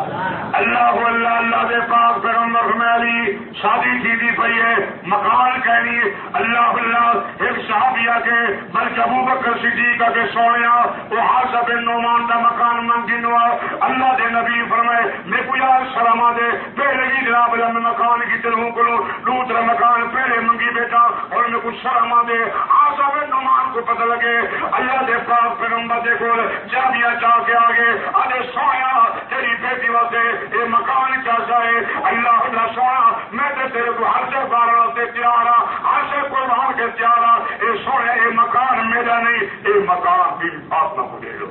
اللہ اللہ اللہ دے پاک پیغمبر میں علی شادی کی دی پئی ہے مکان کہنی اللہ اللہ ایک صحابیہ کے بلکہ ابو بکر صدیق کے سویا وہ حاصب نعمان دا مکان منگن ہوا اللہ دے نبی فرمائے میں کو یار سلامہ دے پہلے ہی جناب اللہ میں مکان کی دلوں کو دوسرا مکان پہلے منگی بیٹا اور میں کچھ سلامہ دے حاصب نعمان کو پتہ لگے اللہ دے پاک پیغمبر دے کو جابیاں چاہ کے آگے آدھے سویا تیری بیٹی واسے یہ مکان کیسا ہے اللہ اللہ سویا میں تے تیرے کو ہر سے بارہ سے تیار ہر سے قربان کے تیار یہ سویا یہ مکان میرا نہیں یہ مکان بھی فاطمہ کو دے دو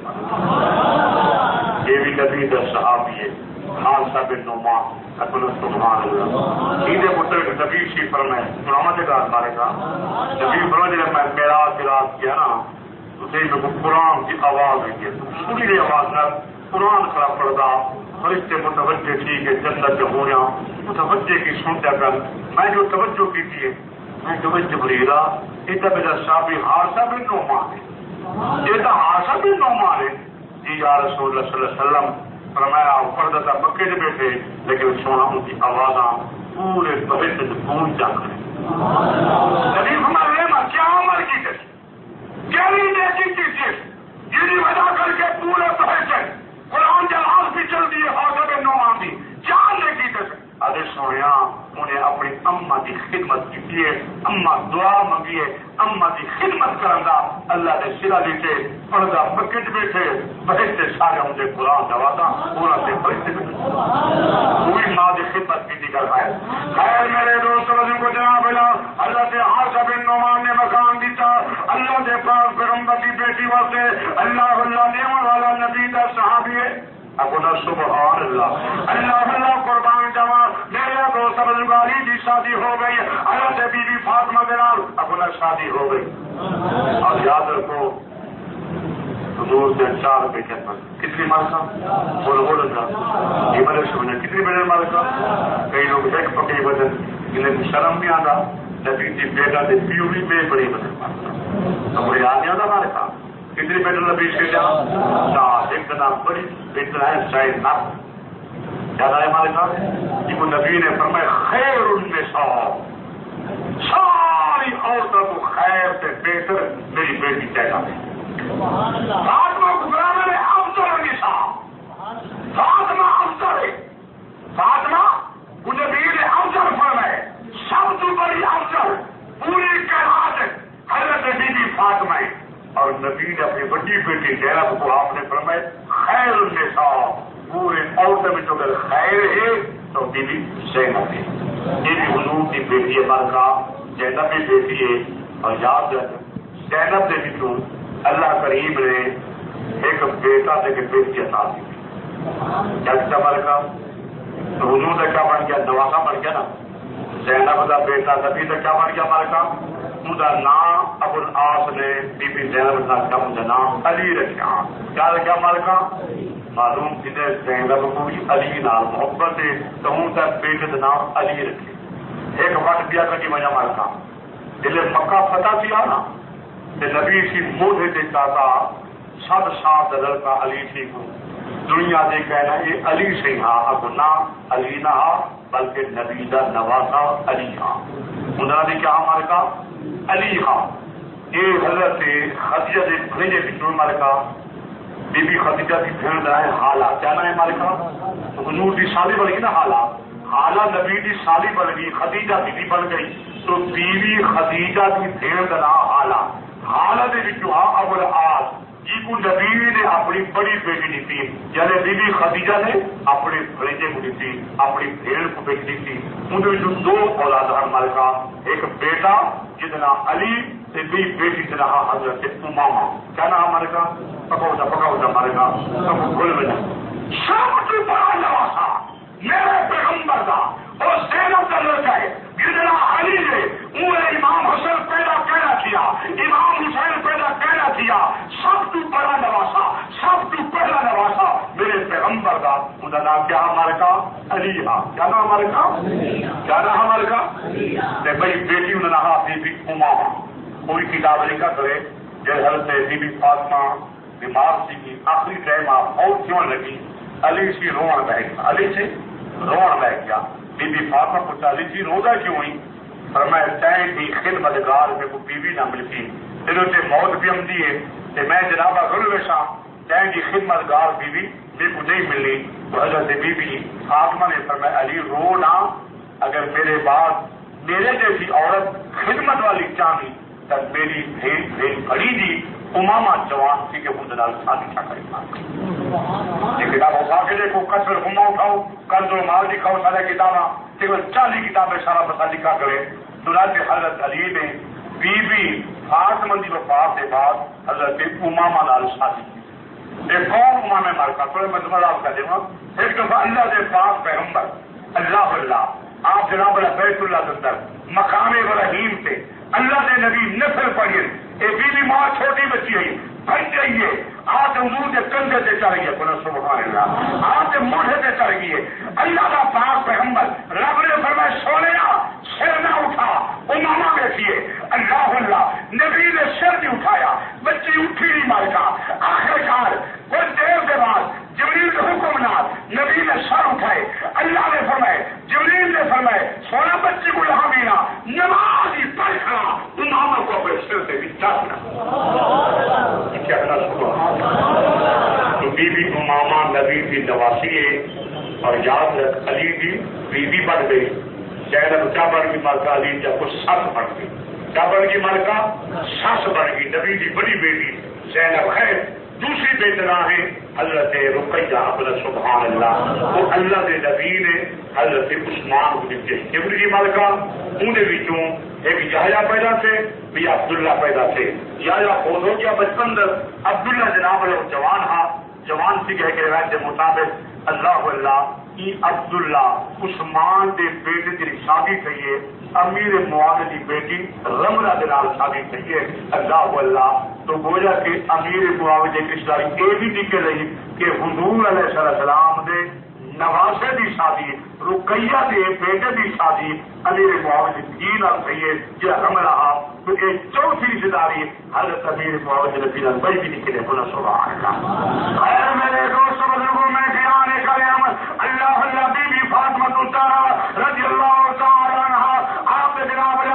یہ بھی نبی دا صحابی ہے خالصہ بن نعمان اپنا سبحان اللہ عید مطلق نبی شی فرمائے سلامت کا ہمارے کا نبی فرمائے جب میں معراج کی رات کیا نا تو سے میں قرآن کی آواز ہوئی ہے سنی دی آواز نہ قرآن خراب پڑتا فرشتے متوجہ ٹھیک ہے جنت ہویا متوجہ کی سنتا کر میں جو توجہ کی تھی میں توجہ بریلا ادھر میرا صحابی حارثہ بن نعمان ہے یہ تو حارثہ بن نعمان ہے جی یا رسول اللہ صلی اللہ علیہ وسلم فرمایا پردہ پکے سے بیٹھے لیکن سونا ان کی آوازاں پورے بہت پہنچ جاتا ہے نبی فرمایا کیا عمل کی تھی کیا نیکی کی تھی یہ وجہ کر کے پورے بہت قرآن جہاز بھی چل دیے حاصب نعمان دی کیا نیکی تھی ادھر سویا انہیں اپنی اما کی خدمت کی ہے اما دعا منگی ہے اما کی خدمت کرنا اللہ نے سرا دیتے پردہ پکٹ بیٹھے بہتے سارے ان سے قرآن دواتا پورا سے بہتے پوری ماں کی خدمت کی کر پائے خیر میرے دوست کو جناب اللہ حضرت حارثہ بن نعمان نے سے اللہ اللہ دیون والا نبی کا صحابی ہے اپنا سبحان اللہ اللہ اللہ قربان جمع میرے دوست بزرگاری کی شادی ہو گئی حضرت بی بی فاطمہ کے نام اپنا شادی ہو گئی اور یاد رکھو حضور سے 4 بیٹے پر کتنی مالکہ بولو یہ میرے سمجھے کتنی بیٹے مالکہ کئی لوگ ایک پکڑی بدن انہیں شرم نہیں آتا نبی کی بیٹا سے پیو بھی بے بڑی بدن مالکہ تو مجھے آنے آتا مالکہ کتنی بیٹر نبی سے چار ایک نام بڑی بیٹر ہے شاید نام یاد آئے مالکہ کہ وہ نبی نے فرمایا خیر النساء ساری عورتوں کو خیر سے بہتر میری بیٹی کہنا ہے فاطمہ کبریٰ میں افضل النساء فاطمہ افضل ہے فاطمہ وہ نبی نے افضل فرمائے سب سے بڑی افضل پوری کائنات حضرت بی بی فاطمہ ہے اور نبی نے اپنی بڑی بیٹی زینب کو آپ نے فرمایا خیر النساء پورے عورتوں میں جو اگر خیر ہے تو بی بی زینب ہے یہ بھی حضور کی بیٹی ہے مالکہ زینب بھی بیٹی ہے اور یاد زینب نے بھی تو اللہ کریم نے ایک بیٹا سے کہ بیٹی عطا دی کیا کیا مالکہ تو حضور نے کیا بن گیا نواسا بن گیا نا زینب کا بیٹا نبی نے کیا بن گیا مالکہ مجھا نام ابو العاص نے بی بی زینب کا مجھا نام علی رکھا کیا رکھا مالکہ معلوم کتنے زینب کو بھی علی نال محبت ہے تو ہوں تک بیٹے کا نام علی رکھے ایک وقت دیا کر کی وجہ مالکہ دل مکہ فتح کیا نا کہ نبی سی موڈے سے چاہتا 7 سال دل کا علی سی کو دنیا دے کہنا یہ علی سے ہاں اب نام علی نہ بلکہ نبی دا نواسا علی ہاں انہوں نے کیا مالکہ علی ہاں یہ حضرت خدیجہ دے بھیجے بچوں مالکہ بی بی خدیجہ کی بھیڑ رہا ہے حالہ کیا نہ ہے مالکہ تو حضور کی شادی بن گئی نا حالہ نبی کی شادی بن گئی خدیجہ بیوی بن گئی تو بیوی خدیجہ کی بھیڑ کا نام حالہ دے بچوں ابو العاص جی کو نبی نے اپنی بڑی بیٹی دیتی یعنی بی بی خدیجہ نے اپنے بھیجے کو دیتی اپنی بھیڑ کو بیچ دیتی ان 2 اولاد ہیں مالکہ ایک بیٹا جتنا علی سے بھی بیٹی جنا حضرت امامہ کیا نام مالکہ پکاؤ جا مالکہ سب کھل بنا سب سے بڑا نواسا میرے پیغمبر کا اور زینب کا لڑکا ہے جتنا علی نے انہیں امام حسین پیدا کہنا کیا امام حسین پیدا کہنا کیا سب تو بڑا نواسا سب تو پہلا نواسا میرے پیغمبر کا ان کا نام کیا ہمارے کا علی ہاں کیا نام ہمارے کا کیا نام ہمارے کا بھائی بیٹی انہوں نے بی بی امامہ کوئی کتاب لکھا کرے جیسے حضرت بی بی فاطمہ بیمار سی آخری ٹائم آپ اور کیوں لگی علی سی روڑ بہ گیا علی سے روڑ بہ گیا بی بی فاطمہ پوچھا علی جی روزہ کیوں ہوئی فرمایا تین کی خدمتگار میں کو بیوی نہ ملتی دلوں سے موت بھی آمدی ہے کہ میں جناب غلو شاہ تین کی خدمتگار بیوی میرے کو نہیں ملی تو حضرت بی بی فاطمہ نے فرمایا علی رو نہ اگر میرے بعد میرے جیسی عورت خدمت والی چاہی تب میری بھیڑ کھڑی دی امامہ جوان تھی کہ وہ دلال شادی کیا کریں یہ کتاب اٹھا کے دیکھو قصر ہما اٹھاؤ قرض و مال دکھاؤ سارے کتاباں کہ 40 کتابیں سارا مسئلہ لکھا کرے چنانچہ حضرت علی نے بی بی فاطمہ دی وفات کے بعد حضرت امامہ نال شادی کی ایک کون امامہ مالکہ تھوڑے میں تمہیں آپ کا دوں ایک دفعہ اللہ کے پاک پیغمبر اللہ آپ جناب بیت اللہ کے اندر مقام ابراہیم سے اللہ کے نبی نفل پڑھیے ایک بی بی ماں چھوٹی بچی ہے بچ گئی ہے آج حضور کے کندھے سے چڑھ گئی ہے سبحان اللہ آج موڑے سے چڑھ گئی ہے اللہ کا پاک پیغمبر رب نے فرمایا سونیا سر نہ اٹھا امامہ بیٹھی ہے اللہ اللہ نبی نے سر نہیں اٹھایا بچی اٹھی نہیں مالکہ آخرکار کچھ دیر کے بعد جبریل کے حکم نہ نبی نے سر اٹھائے اللہ نے فرمائے جبریل نے فرمائے سونا بچی کو یہاں بینا نماز ہی پڑھ کھڑا امامہ کو اپنے سر سے بھی چاہنا تو بی بی امامہ نبی کی نواسی ہے اور یاد رکھ علی کی بیوی بن گئی زینب کیا بن گئی مالکہ علی جب کو سس بن گئی کیا بن گئی مالکہ سس بن گئی نبی کی بڑی بیٹی زینب خیر دوسری بیٹنا ہے حضرت رقیہ اپنا سبحان اللہ وہ اللہ دے نبی نے حضرت عثمان بن حبر کی ملکہ انہیں وچوں ایک یحییٰ پیدا تھے بھی عبداللہ پیدا تھے یحییٰ فوت ہو گیا بچپن در عبداللہ جناب وہ جوان سی کہہ کے روایت کے مطابق اللہ عبداللہ عثمان دے بیٹے کی شادی کہیے امیر معاویہ کی بیٹی رملہ کے نال شادی کہیے اللہ تو گویا کہ امیر معاویہ کی شادی یہ بھی نکل رہی کہ حضور علیہ السلام دے نواسے دی شادی رقیہ دے بیٹے دی شادی امیر معاویہ کی نال کہیے یہ رملہ تو یہ چوتھی رشتےداری حضرت امیر معاویہ کی نال بھائی بھی نکلے ہونا سبحان اللہ خیر میرے دوستوں بزرگوں میں بیان کریں اللہ بی بی فاطمہ رضی اللہ تعالی عنہ آپ کے جناب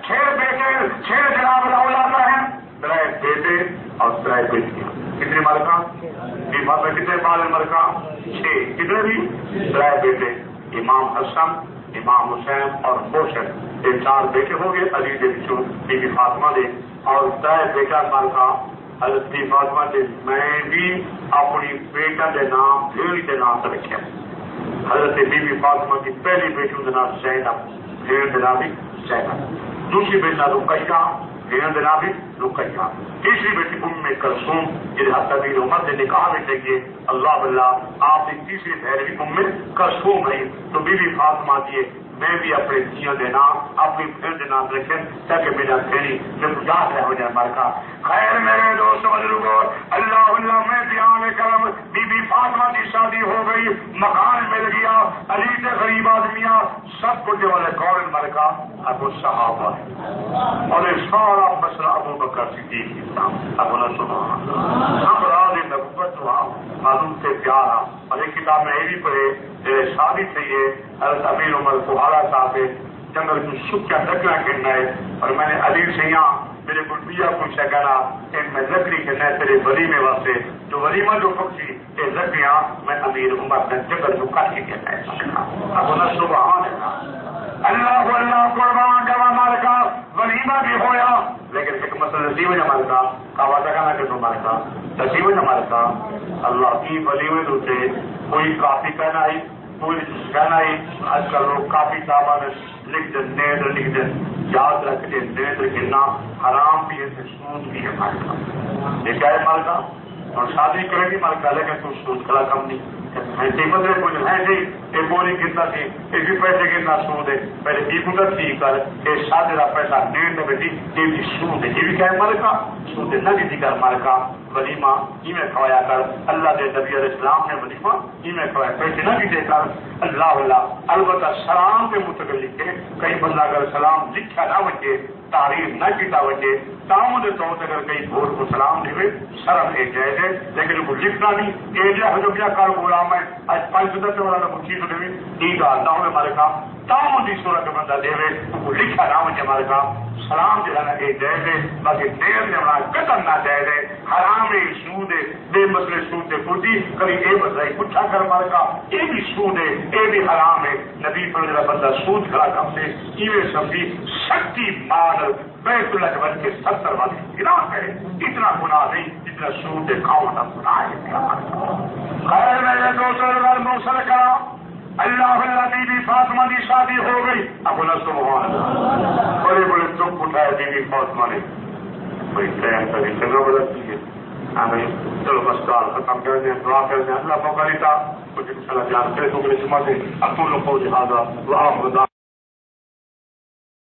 6 بیٹے 6 جناب اولاد ہیں 3 بیٹے اور 3 بیٹیاں کتنے ملکہ بی فاطمہ کتنے بال ملکہ 6 کتنے بھی 3 بیٹے امام حسن امام حسین اور محسن یہ 4 بیٹے ہو گئے علی کے بچوں بی بی فاطمہ دے اور 3 بیٹا ملکہ حضرت بی فاطمہ دے میں بھی اپنی بیٹا کے نام بھیڑ کے نام سے رکھا حضرت بی بی فاطمہ کی پہلی بیٹی کا نام زینب بھیڑ کا نام بھی زینب دوسری بیٹی کا رقیہ بھیڑ کا نام بھی رقیہ تیسری بیٹی ام کلثوم جنہیں طویل عمر سے نکاح میں چاہیے اللہ اللہ آپ کی تیسری بہن بھی ام کلثوم ہے تو بی بی فاطمہ دیے میں بھی اپنے دیا کے نام اپنی بہن کے نام رکھیں تاکہ میرا پھیری میں یاد رہ ہو جائے مارکا خیر میرے دوست بزرگوں اللہ میں بیان کرم بی بی فاطمہ کی شادی ہو گئی مکان مل گیا علی سے غریب آدمیاں سب کچھ والے کون ملکہ ابو صحابہ اور سارا مسئلہ ابو بکر صدیق ابو سبحان ہم راز نبوت ہوا معلوم سے پیارا اور ایک کتاب میں یہ بھی پڑھے شادی چاہیے حضرت امیر عمر کوہارا صاحب جنگل کو سکھ کا ڈکنا کرنا ہے اور میں نے علی سے یہاں میرے گلبیا کو شکانا کہ میں لکڑی کرنا ہے تیرے ولیمے واسطے جو ولیمہ جو پکشی یہ لکڑیاں میں امیر عمر نے جنگل کو کاٹ کے کرنا ہے اب انہیں سبحان اللہ قربان جوا مالکا ولیمہ بھی ہویا لیکن ایک مسئلہ نصیب ہے مالکا کعوہ جگانا کہ تو مالکا نصیب ہے مالکا اللہ کی ولیمے دوتے کوئی کافی کہنا ہی کوئی کہنا ہی آج کل لوگ کافی صاحبہ لکھ دیں نیندر لکھ دیں یاد رکھ دیں نیندر گرنا حرام بھی ہے سود بھی ہے مالکا یہ کیا ہے مالکا اور شادی کرے گی مالکا لیکن تو سود کلا کم نہیں بدلے کچھ ہے جی یہ بولی کتنا سی یہ بھی پیسے کتنا سود ہے پہلے یہ سی کر یہ شادی کا پیسہ نیند بیٹی یہ بھی سود ہے یہ بھی کیا ہے مالکا سود نہ بھی کر مالکا ولیمہ یہ میں کھوایا کر اللہ کے نبی علیہ السلام نے ولیمہ یہ میں کھوایا پیسے نہ بھی دے کر اللہ البتہ سلام کے متعلق لکھے کئی بندہ اگر سلام لکھا نہ بچے تعریف نہ کیتا بچے تعمد طور سے اگر کئی بھور کو سلام دے شرم ہے جائز ہے لیکن ان کو لکھنا نہیں یہ جو ہے کیا کر غلام ہے آج 510 والا کو چیز دے ٹھیک ہے نہ ہوئے ہمارے کام تعمد کی صورت بندہ دے ان کو لکھا نہ بچے ہمارے کام سلام جو ہے نا یہ جائز ہے باقی دیر میں ہمارا قتل نہ جائز ہے حرام ہے سود ہے بے مسئلے سود ہے خودی کبھی یہ مسئلہ پوچھا کر مارے کا یہ بھی سود ہے یہ بھی حرام ہے نبی پر میرا بندہ سود کھڑا کم سے یہ سبزی شکتی مال بیت اللہ کے بن کے 70 والی گناہ ہے اتنا گناہ نہیں جتنا سود ہے کھاؤ گناہ ہے خیر میرے دوستوں موصل کرا اللہ بی بی فاطمہ کی شادی ہو گئی اب سبحان بڑے بڑے دکھ اٹھائے بی بی فاطمہ نے بھائی ٹائم کبھی چلو بدلتی ہے چلو بس کال ختم کر دیں دعا کر دیں اللہ موقع لیتا کچھ انشاءاللہ جان کرے تو میرے جمعہ سے اکول کو لہٰذا